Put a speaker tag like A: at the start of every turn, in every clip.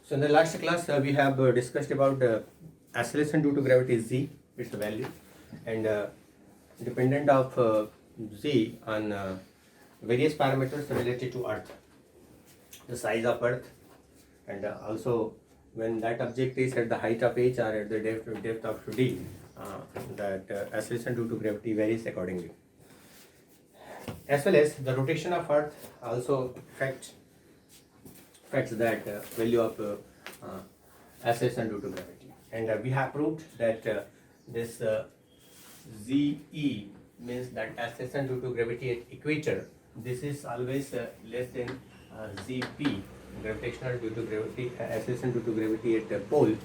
A: So in the last class we have discussed about acceleration due to gravity z, its value, and dependent of z on various parameters related to Earth, the size of Earth, and also when that object is at the height of h or at the depth of d, that acceleration due to gravity varies accordingly. As well as the rotation of Earth also affects that value of acceleration due to gravity, and we have proved that this ZE means that acceleration due to gravity at equator, this is always less than ZP, gravitational due to gravity, acceleration due to gravity at the pole.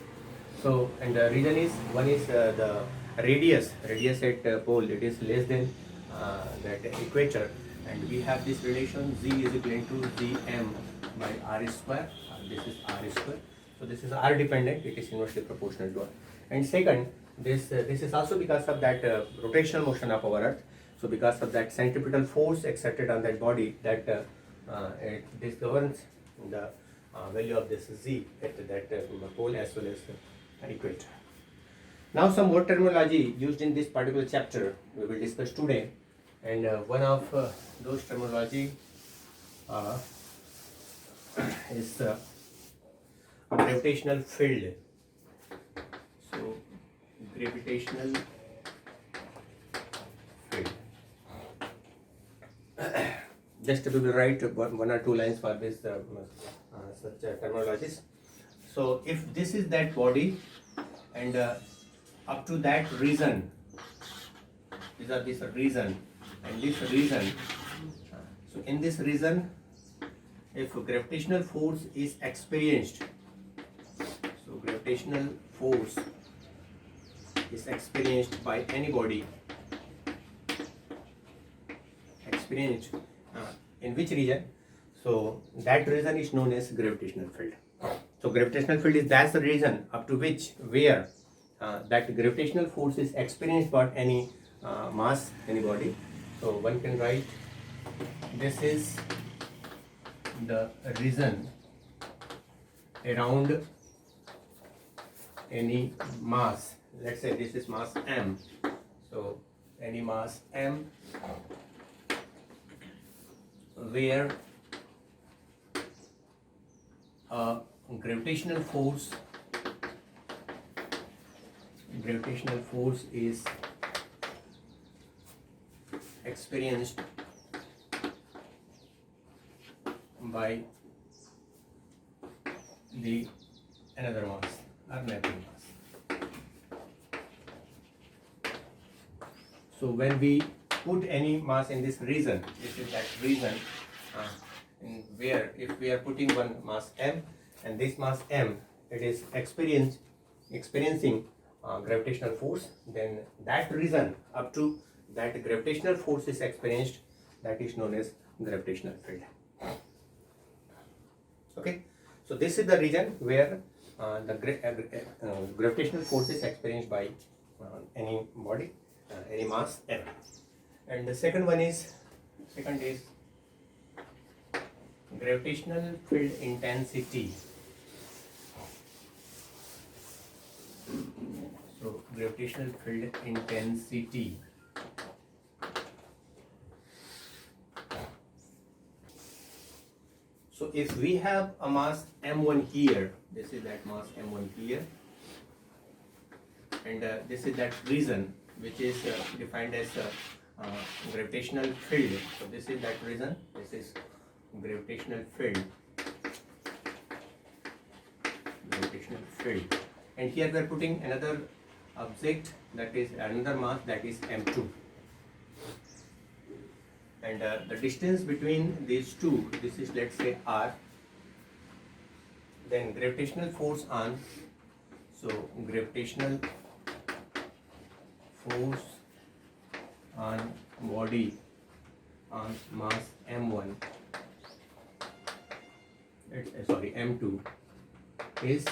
A: So, and the reason is, one is the radius at pole, it is less than that equator, and we have this relation Z is equal to Zm by R square. This is R square. So this is R dependent, it is inversely proportional to R. And second, this is also because of that rotational motion of our Earth. So because of that centripetal force exerted on that body, that this governs the value of this Z at that pole as well as equator. Now some more terminology used in this particular chapter we will discuss today, and one of those terminology is gravitational field. So gravitational field. Just we will write one or two lines for this such terminologies. So if this is that body, and up to that region, these are this region and this region. So in this region, if gravitational force is experienced, so gravitational force is experienced by any body, experienced in which region, so that region is known as gravitational field. So gravitational field is that's the region up to which where that gravitational force is experienced by any mass, any body. So one can write this is the region around any mass. Let's say this is mass m. So any mass m where gravitational force is experienced by the another mass or nothing mass. So when we put any mass in this region, this is that region in where if we are putting one mass m, and this mass m, it is experiencing gravitational force, then that region up to that gravitational force is experienced, that is known as gravitational field. Okay, so this is the region where the gravitational force is experienced by any body, any mass m. And the second is gravitational field intensity. So gravitational field intensity. So if we have a mass m1 here, this is that mass m1 here, and this is that region which is defined as gravitational field. So this is that region, this is gravitational field, and here we are putting another object, that is another mass, that is m2, and the distance between these two, this is let's say r. Then gravitational force on, so gravitational force on body on mass m1, sorry m2, is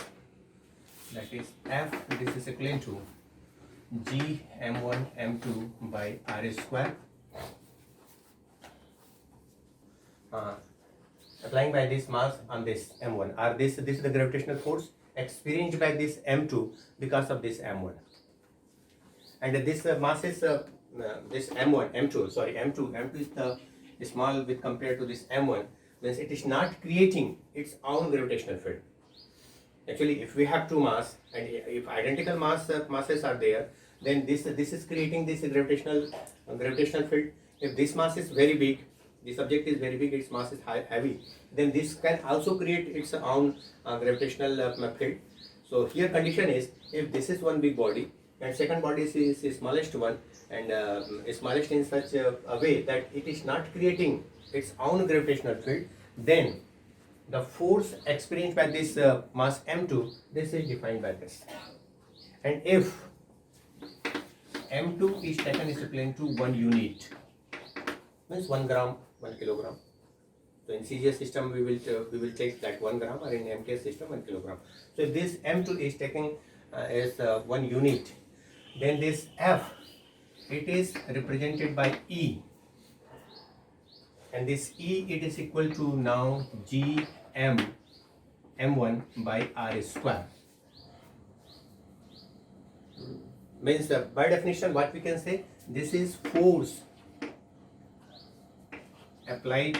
A: that is F, this is equal to G m1 m2 by R square. applying by this mass on this m1, or this is the gravitational force experienced by this m2 because of this m1. And this mass is this m1, m2, sorry, m2 is the small with compared to this m1, means it is not creating its own gravitational field. Actually, if we have two mass and if identical masses are there, then this is creating this gravitational field. If this mass is very big, this object is very big, its mass is heavy, then this can also create its own gravitational field. So here condition is, if this is one big body and second body is the smallest one, and smallest in such a way that it is not creating its own gravitational field, then the force experienced by this mass m2, this is defined by this. And if m2 is taken is equivalent to 1 unit, means 1 gram, 1 kilogram. So in CGS system we will take that 1 gram, or in MKS system 1 kilogram. So if this m2 is taken as 1 unit, then this f, it is represented by E, and this E, it is equal to now G m1 by r square. Means by definition what we can say, this is force applied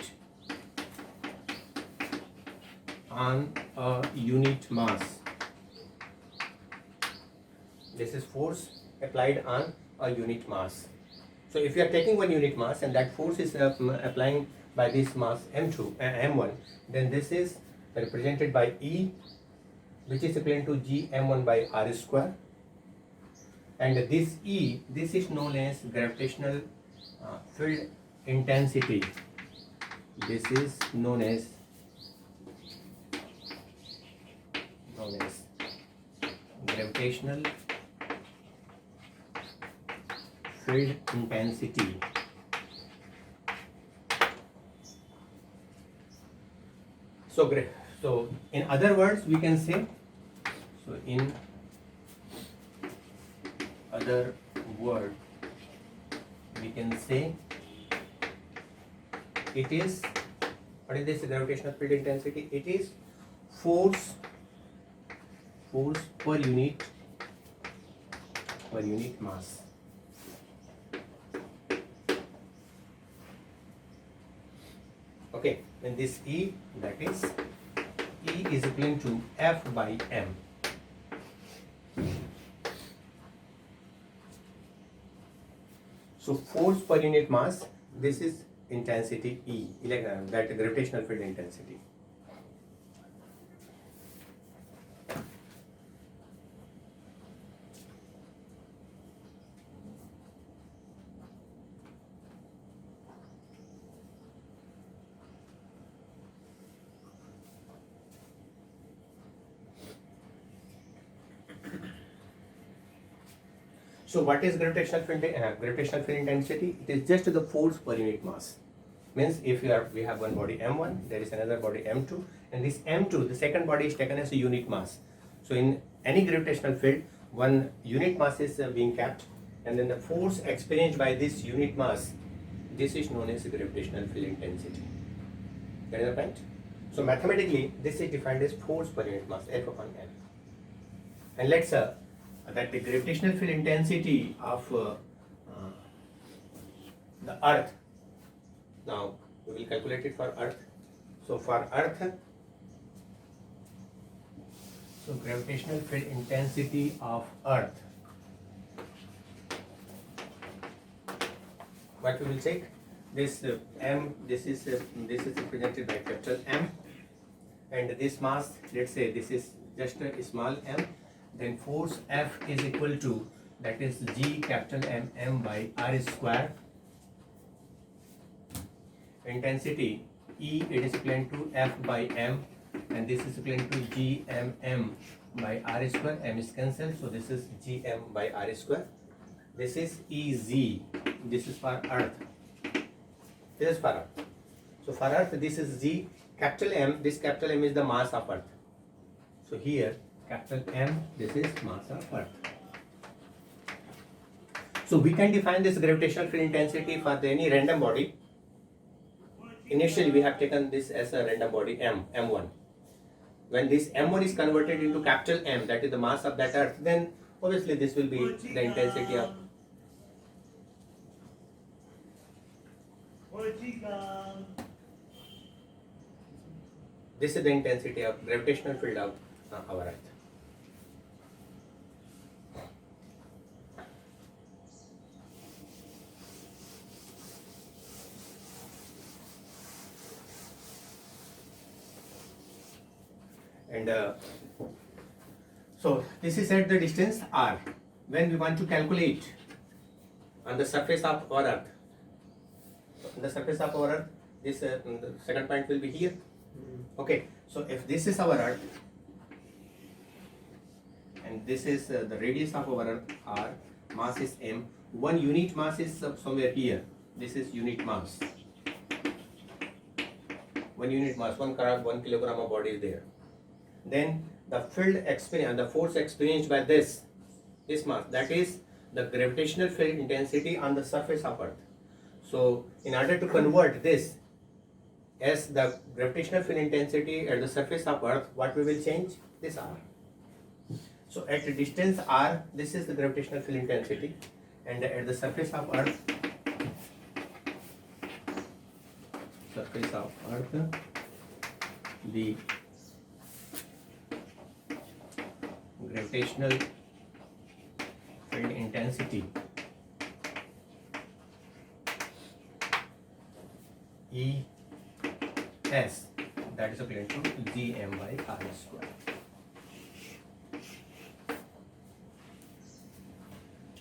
A: on a unit mass. This is force applied on a unit mass. So if you are taking 1 unit mass and that force is applying by this mass m1, then this is represented by E, which is equivalent to G m1 by r square. And this E, this is known as gravitational field intensity. This is known as gravitational field intensity. So in other words we can say, so in other word we can say, it is, what is this gravitational field intensity? It is force per unit mass. Okay, and this E, that is E is equivalent to F by M. So force per unit mass, this is intensity E, that gravitational field intensity. So what is gravitational field intensity? It is just the force per unit mass. Means if we have one body m1, there is another body m2, and this m2, the second body is taken as a unit mass. So in any gravitational field, one unit mass is being kept, and then the force experienced by this unit mass, this is known as gravitational field intensity. Get the point? So mathematically, this is defined as force per unit mass, F upon L. And let's that the gravitational field intensity of the Earth. Now we will calculate it for Earth. So for Earth, so gravitational field intensity of Earth, what we will check, this M, this is represented by capital M, and this mass, let's say this is just a small m, then force F is equal to, that is G capital M by R square. Intensity E, it is equivalent to F by M, and this is equivalent to G M by R square. M is cancelled, so this is G M by R square. This is EZ. This is for Earth. This is for Earth. So for Earth, this is G capital M. This capital M is the mass of Earth. So here capital M, this is mass of Earth. So we can define this gravitational field intensity for any random body. initially we have taken this as a random body m1. When this m1 is converted into capital M, that is the mass of that earth, then obviously this will be the intensity of this is the intensity of gravitational field of our earth. And so this is at the distance r. When we want to calculate on the surface of our earth, on the surface of our earth, this the second point will be here. Okay, so if this is our earth and this is the radius of our earth r, mass is m, one unit mass is somewhere here. This is unit mass. One unit mass, 1 kilogram of body is there. Then the field experience, the force experienced by this mass, that is the gravitational field intensity on the surface of earth. So in order to convert this as the gravitational field intensity at the surface of earth, what we will change? This r. So at the distance r, this is the gravitational field intensity, and at the surface of earth, the gravitational field intensity ES, that is equivalent to Gm by r square.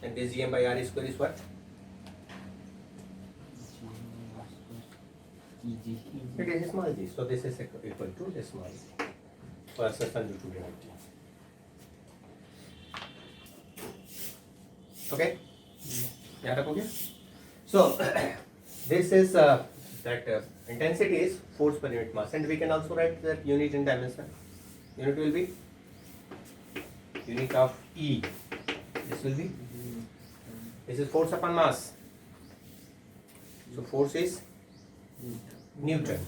A: And this Gm by r square is what? It is small g. So this is equal to this small g for suspension due to gravity. Okay? याद रखोगे? So this is that intensity is force per unit mass, and we can also write that unit in dimension. Unit will be unit of E. This is force upon mass. So force is Newton.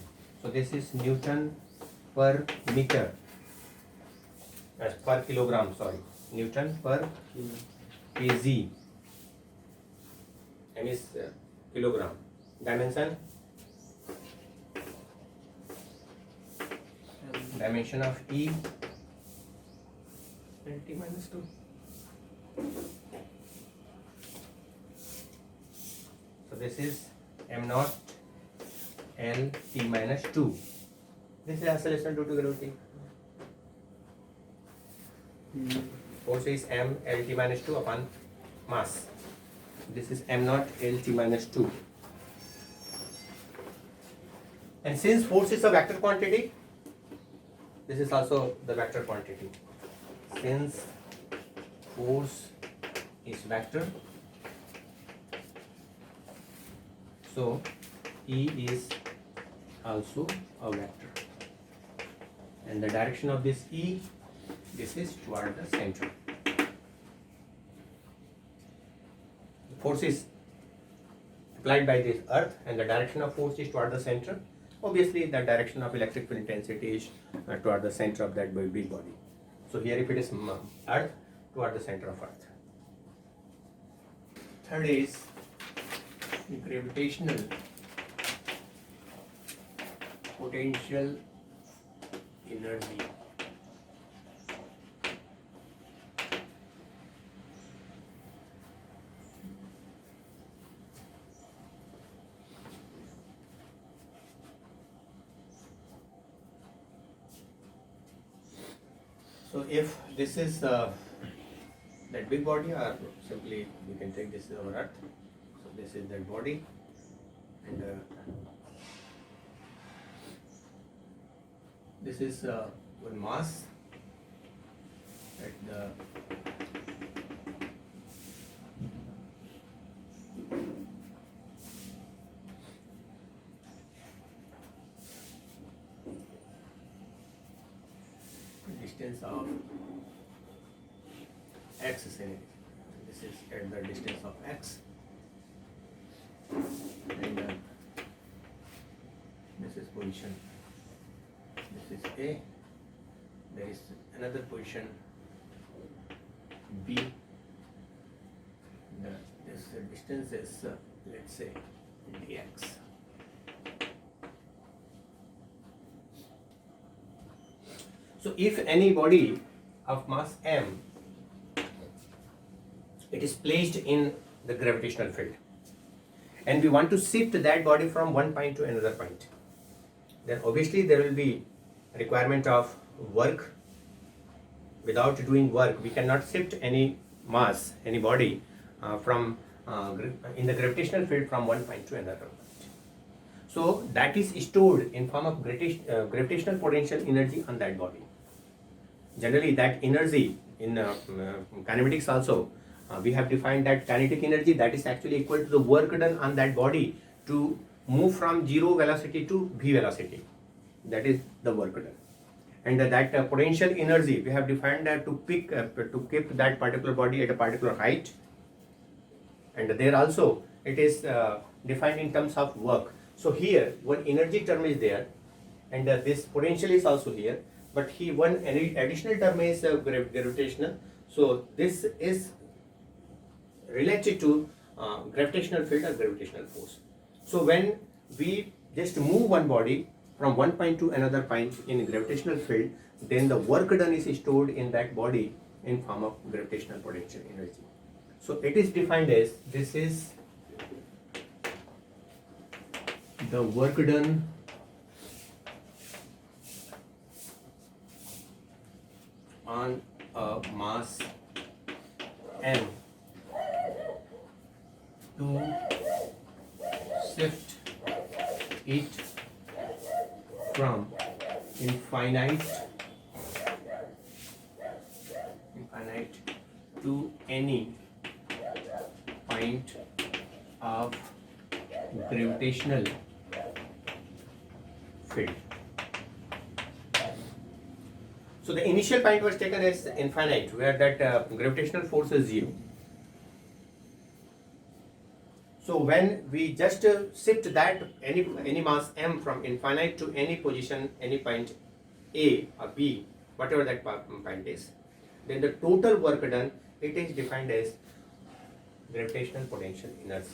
A: So this is Newton per meter. Per kilogram. Sorry, Newton per kg. M is kilogram. Dimension of E, T minus 2. So this is m naught L T minus 2. This is acceleration due to gravity. Force is m L T minus 2 upon mass. This is m naught L T minus 2. And since force is a vector quantity, this is also the vector quantity. Since force is vector, so E is also a vector. And the direction of this E, this is toward the center. The force is applied by this earth, and the direction of force is toward the center. Obviously, the direction of electric field intensity is toward the center of that big body. So here, if it is earth, toward the center of earth. Third is gravitational potential energy. So if this is that big body, or simply we can take this as our earth. So this is that body, and this is one mass at the distance of x, say this is at the distance of x, and position. This is A. There is another position B. This distance is let's say dx. So if any body of mass m, it is placed in the gravitational field, and we want to shift that body from one point to another point, then obviously there will be requirement of work. Without doing work, we cannot shift any mass, any body from in the gravitational field from one point to another point. So that is stored in form of gravitational potential energy on that body. Generally, that energy in kinematics also, we have defined that kinetic energy, that is actually equal to the work done on that body to move from zero velocity to v velocity. That is the work done. And that potential energy we have defined that to keep that particular body at a particular height, and there also it is defined in terms of work. So here one energy term is there, and this potential is also here, but here one additional term is gravitational. So this is related to gravitational field or gravitational force. So when we just move one body from one point to another point in gravitational field, then the work done is stored in that body in form of gravitational potential energy. So it is defined as, this is the work done on a mass m to shift it from infinite to any point of gravitational field. So the initial point was taken as infinite, where that gravitational force is 0. So when we just shift that any mass m from infinite to any position, any point A or B, whatever that point is, then the total work done, it is defined as gravitational potential energy.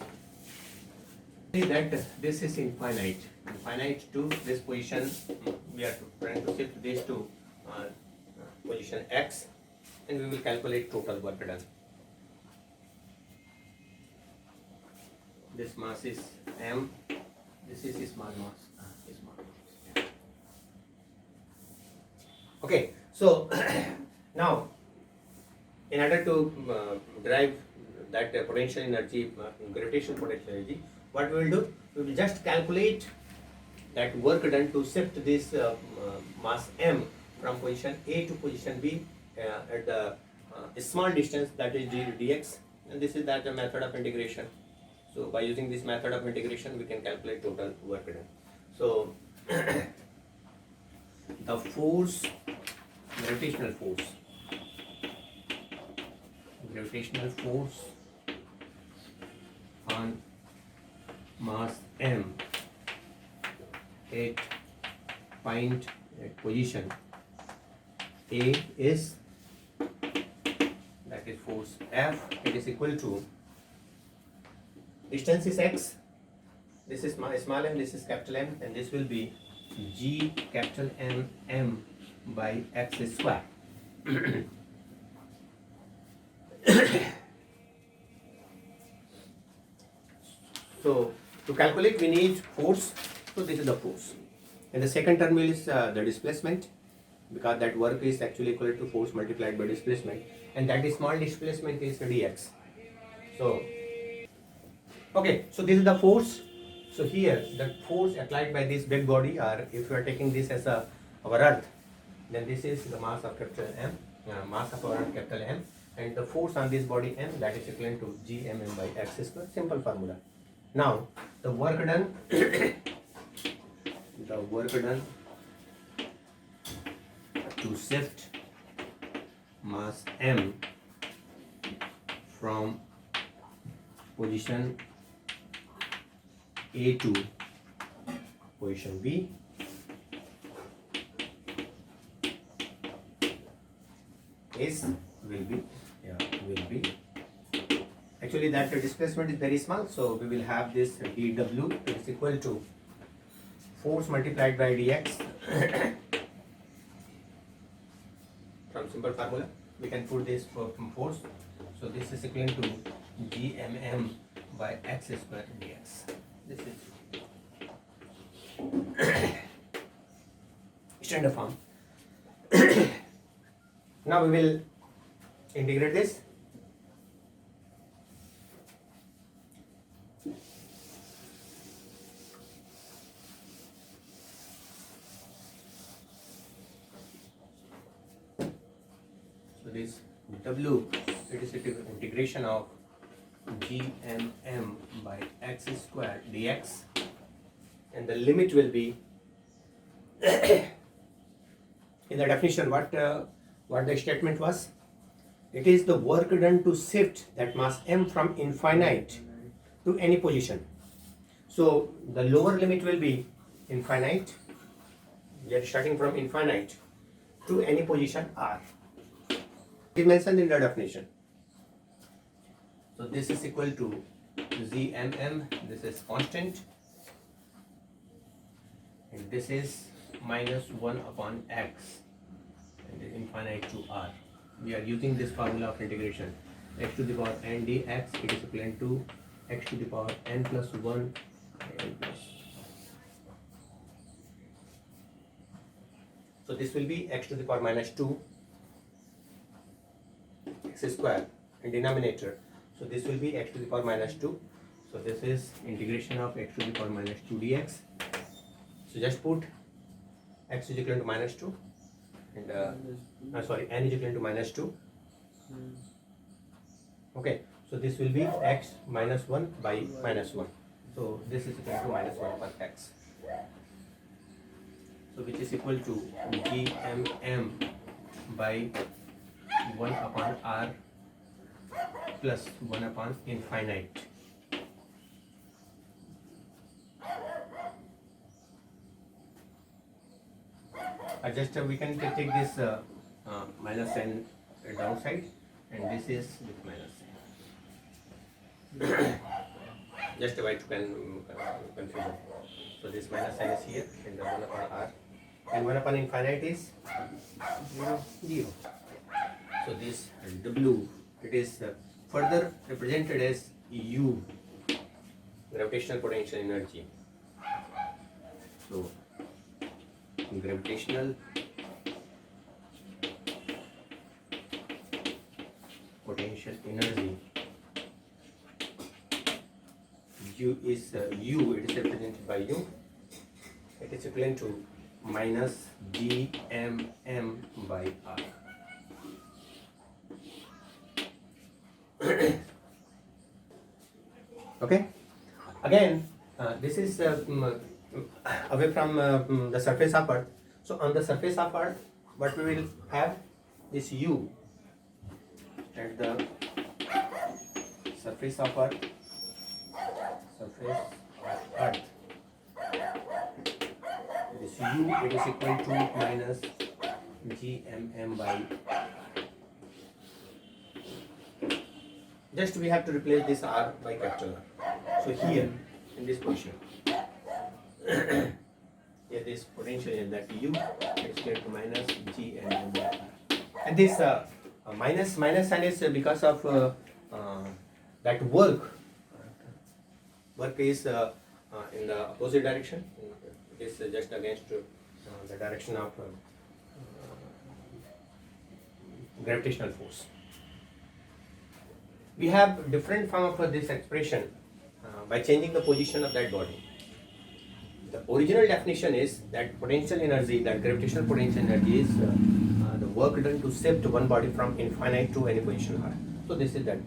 A: That this is infinite to this position, we are trying to shift this to position x, and we will calculate total work done. This mass is m, this is small mass, Okay, so now in order to derive that potential energy, gravitational potential energy, what we will do, we will just calculate that work done to shift this mass m from position A to position B at the small distance, that is dx, and this is that the method of integration. So by using this method of integration, we can calculate total work done. So the force, gravitational force on mass m at point at position A is, that is force F, it is equal to, distance is x, this is small m, this is capital M, and this will be G capital M by x square. So to calculate we need force, so this is the force, and the second term is the displacement, because that work is actually equal to force multiplied by displacement, and that is small displacement is dx. So okay, so this is the force. So here the force applied by this big body, or if you are taking this as our earth, then this is the mass of capital M, mass of our earth capital M, and the force on this body M, that is equivalent to Gmm by x square, simple formula. Now the work done to shift mass M from position A to position B, is will be actually that displacement is very small, so we will have this dw is equal to force multiplied by dx. From simple formula we can put this from force, so this is equal to gmm by x square dx. This is standard form. Now we will integrate this. So this w, it is integration of gmm by x square dx, and the limit will be in the definition what the statement was. It is the work done to shift that mass m from infinite to any position. So the lower limit will be infinite. We are starting from infinite to any position r. It is mentioned in the definition. So this is equal to gmm. This is constant, and this is minus 1 upon x, and infinite to r. We are using this formula of integration. X to the power n dx, it is equivalent to x to the power n plus 1 n plus. So this will be x to the power minus 2 x square in denominator. So this will be x to the power minus 2. So this is integration of x to the power minus 2 dx. So just put x is equal to minus 2 and n is equal to minus 2. Okay, so this will be x minus 1 by minus 1. So this is equal to minus 1 upon x. So which is equal to gmm by 1 upon r plus 1 upon infinite. Just we can take this minus n downside, and this is with minus n. Just avoid confusion. So this minus n is here, and the 1 upon r, and 1 upon infinite is 0. So this w, it is further represented as u, gravitational potential energy. So gravitational potential energy, u is u, it is represented by u. It is equivalent to minus gmm by r. Okay, again this is away from the surface of Earth. So on the surface of Earth, what we will have is u at the surface of Earth. This u, it is equal to minus gmm by. Just we have to replace this r by capital R. So here in this position, here this potential is that u is equal to minus gmm by r. And this minus sign is because of that work is in the opposite direction. It is just against the direction of gravitational force. We have different form of this expression by changing the position of that body. The original definition is that potential energy, that gravitational potential energy is the work done to shift one body from infinite to any position r. So this is that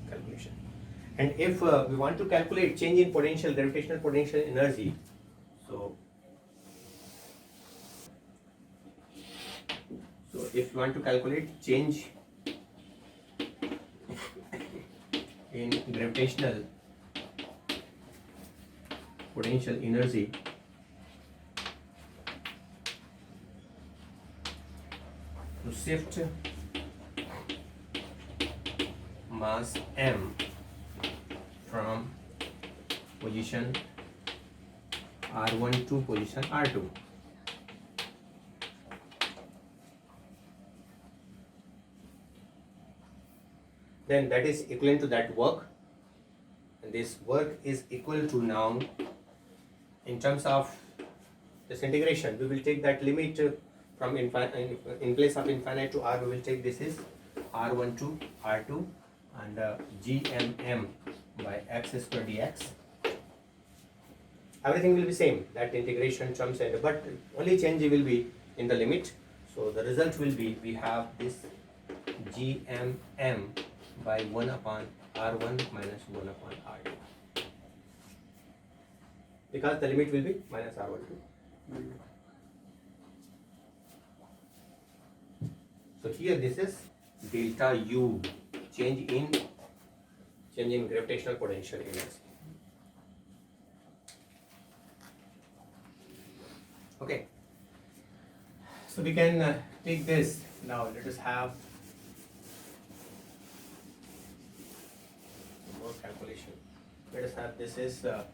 A: calculation. And if we want to calculate change in potential, gravitational potential energy, so if you want to calculate change in gravitational potential energy, to shift mass m from position R1 to position R2. Then that is equivalent to that work, and this work is equal to, now in terms of this integration, we will take that limit from in place of infinite to r, we will take this is r1 to r2 and gmm by x square dx. Everything will be same, that integration terms, and but only change will be in the limit. So the result will be, we have this gmm by 1 upon r1 minus 1 upon r2, because the limit will be minus r1 to. So here this is delta U, change in gravitational potential energy. Okay, so we can take this now. Let us have more calculation. Let us have, this is our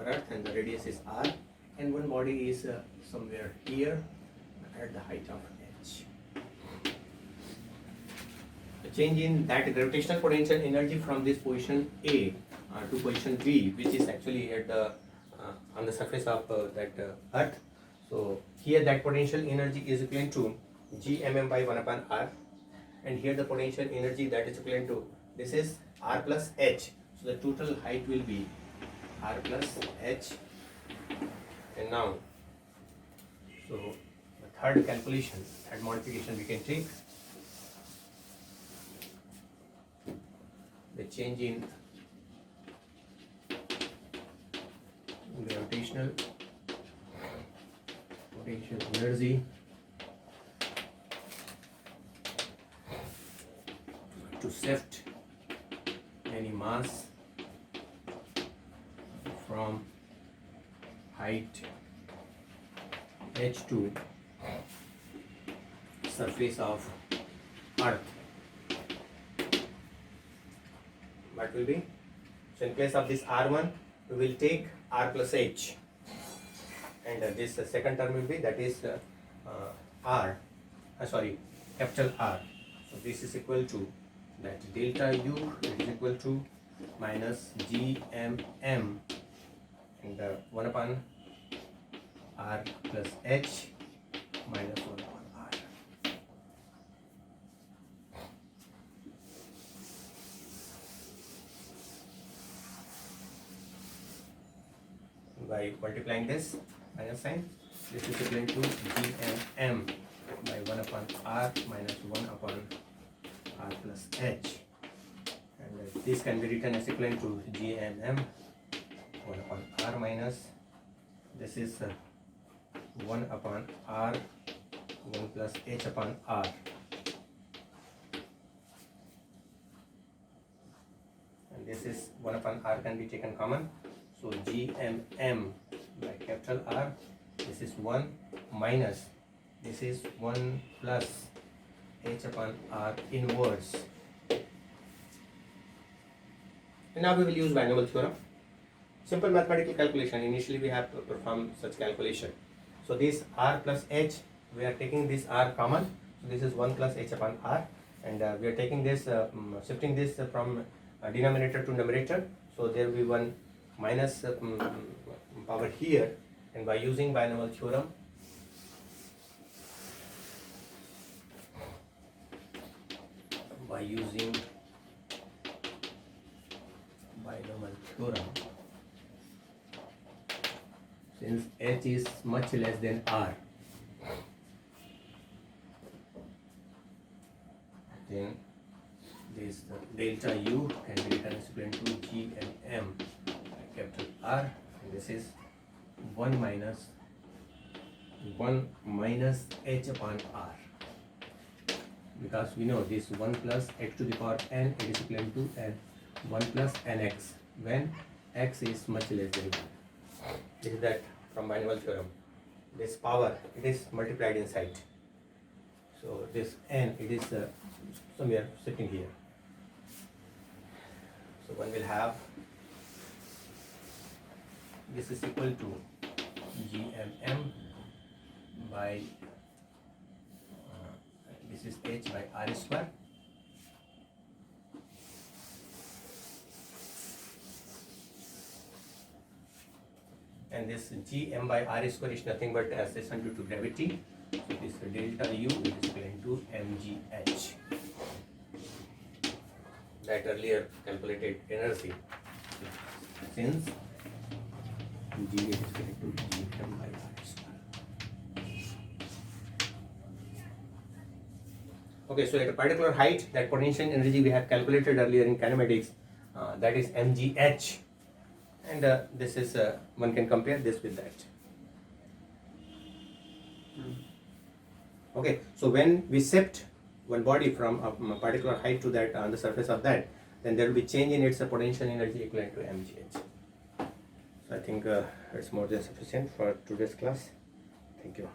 A: Earth and the radius is r, and one body is somewhere here at the height of h. The change in that gravitational potential energy from this position A to position B, which is actually at the on the surface of that Earth. So here that potential energy is equivalent to gmm by 1 upon r, and here the potential energy that is equivalent to, this is r plus h. So the total height will be r plus h. And now, so the third calculation, third modification we can take, the change in gravitational potential energy to shift any mass from height h to surface of Earth. What will be? So in place of this r1, we will take r plus h, and this second term will be, that is capital R. So this is equal to that delta U, it is equal to minus gmm and 1 upon r plus h minus 1 upon r. By multiplying this minus sign, this is equivalent to gmm by 1 upon r minus 1 upon r plus h, and this can be written as equivalent to gmm 1 upon r minus, this is 1 upon r 1 plus h upon r, and this is 1 upon r can be taken common. So gmm by capital R, this is 1 minus, this is 1 plus h upon r inverse. And now we will use binomial theorem. Simple mathematical calculation. Initially we have to perform such calculation. So this r plus h, we are taking this r common. So this is 1 plus h upon r, and we are taking this, shifting this from denominator to numerator. So there will be 1 minus power here, and by using binomial theorem, since h is much less than r, then this delta U can be written as equivalent to gmm by capital R, and this is 1 minus h upon r, because we know this 1 plus x to the power n, it is equivalent to n 1 plus nx when x is much less than 1. This is that from binomial theorem. This power, it is multiplied inside. So this n, it is somewhere sitting here. So one will have, this is equal to gmm by, this is h by r square, and this gm by r square is nothing but acceleration due to gravity. So this delta u is equivalent to mgh, that earlier calculated energy, since g is equal to gm by r square. Okay, so at a particular height, that potential energy we have calculated earlier in kinematics, that is mgh, and this is one can compare this with that. Okay, so when we shift one body from a particular height to that on the surface of that, then there will be change in its potential energy equivalent to mgh. So I think it's more than sufficient for today's class. Thank you.